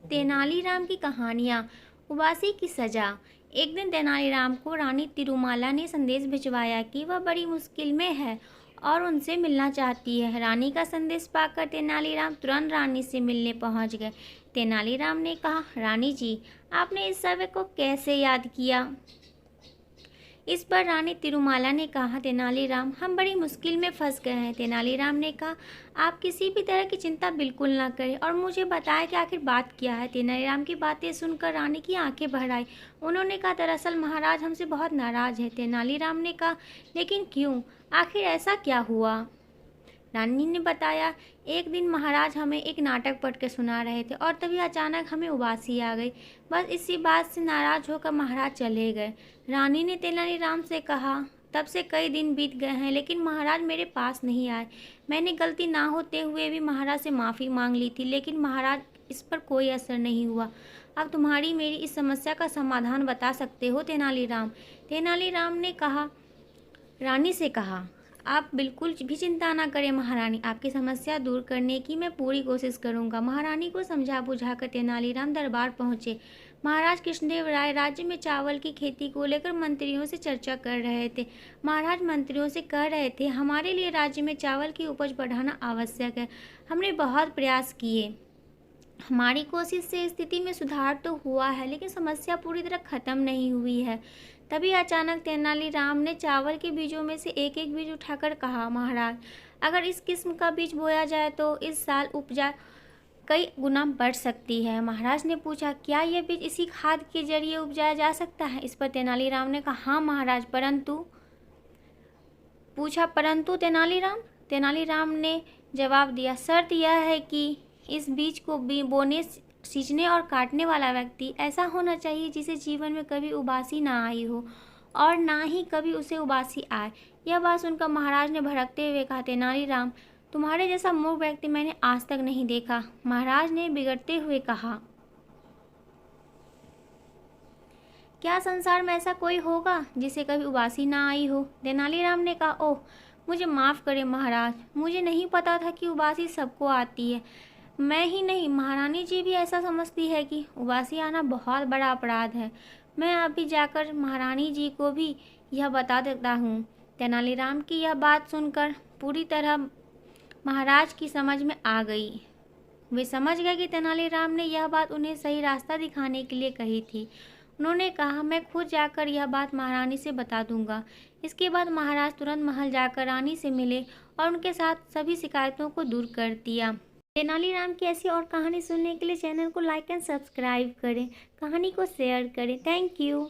तेनालीराम की कहानियाँ। उबासी की सजा। एक दिन तेनालीराम को रानी तिरुमाला ने संदेश भिजवाया कि वह बड़ी मुश्किल में है और उनसे मिलना चाहती है। रानी का संदेश पाकर तेनालीराम तुरंत रानी से मिलने पहुंच गए। तेनालीराम ने कहा, रानी जी, आपने इस समय को कैसे याद किया? इस पर रानी तिरुमाला ने कहा, तेनालीराम, हम बड़ी मुश्किल में फंस गए हैं। तेनालीराम ने कहा, आप किसी भी तरह की चिंता बिल्कुल ना करें और मुझे बताएं कि आखिर बात क्या है। तेनालीराम की बातें सुनकर रानी की आंखें भर आई। उन्होंने कहा, दरअसल महाराज हमसे बहुत नाराज है। तेनालीराम ने कहा, लेकिन क्यों? आखिर ऐसा क्या हुआ? रानी ने बताया, एक दिन महाराज हमें एक नाटक पढ़ के सुना रहे थे और तभी अचानक हमें उबासी आ गई। बस इसी बात से नाराज होकर महाराज चले गए। रानी ने तेनालीराम से कहा, तब से कई दिन बीत गए हैं लेकिन महाराज मेरे पास नहीं आए। मैंने गलती ना होते हुए भी महाराज से माफ़ी मांग ली थी, लेकिन महाराज इस पर कोई असर नहीं हुआ। अब तुम्हारी मेरी इस समस्या का समाधान बता सकते हो तेनालीराम? तेनालीराम ने कहा, रानी से कहा, आप बिल्कुल भी चिंता ना करें महारानी, आपकी समस्या दूर करने की मैं पूरी कोशिश करूंगा। महारानी को समझा बुझाकर तेनालीराम दरबार पहुंचे। महाराज कृष्णदेव राय राज्य में चावल की खेती को लेकर मंत्रियों से चर्चा कर रहे थे। महाराज मंत्रियों से कह रहे थे, हमारे लिए राज्य में चावल की उपज बढ़ाना आवश्यक है। हमने बहुत प्रयास किए, हमारी कोशिश से स्थिति में सुधार तो हुआ है, लेकिन समस्या पूरी तरह खत्म नहीं हुई है। तभी अचानक तेनालीराम ने चावल के बीजों में से एक एक बीज उठाकर कहा, महाराज, अगर इस किस्म का बीज बोया जाए तो इस साल उपजा कई गुना बढ़ सकती है। महाराज ने पूछा, क्या यह बीज इसी खाद के जरिए उपजाया जा सकता है? इस पर तेनालीराम ने कहा, हाँ महाराज, परंतु तेनालीराम? तेनालीराम ने जवाब दिया, शर्त यह है कि इस बीज को बोने, सींचने और काटने वाला व्यक्ति ऐसा होना चाहिए जिसे जीवन में कभी उबासी ना आई हो और ना ही कभी उसे उबासी आए। यह बात सुनकर महाराज ने भड़कते हुए कहा, तेनालीराम, तुम्हारे जैसा मूर्ख व्यक्ति मैंने आज तक नहीं देखा। महाराज ने बिगड़ते हुए कहा, क्या संसार में ऐसा कोई होगा जिसे कभी उबासी ना आई हो? तेनालीराम ने कहा, ओह, मुझे माफ़ करें महाराज, मुझे नहीं पता था कि उबासी सबको आती है। मैं ही नहीं, महारानी जी भी ऐसा समझती है कि उबासी आना बहुत बड़ा अपराध है। मैं अभी जाकर महारानी जी को भी यह बता देता हूँ। तेनालीराम की यह बात सुनकर पूरी तरह महाराज की समझ में आ गई। वे समझ गए कि तेनालीराम ने यह बात उन्हें सही रास्ता दिखाने के लिए कही थी। उन्होंने कहा, मैं खुद जाकर यह बात महारानी से बता दूंगा। इसके बाद महाराज तुरंत महल जाकर रानी से मिले और उनके साथ सभी शिकायतों को दूर कर दिया। तेनालीराम की ऐसी और कहानी सुनने के लिए चैनल को लाइक एंड सब्सक्राइब करें, कहानी को शेयर करें। Thank you.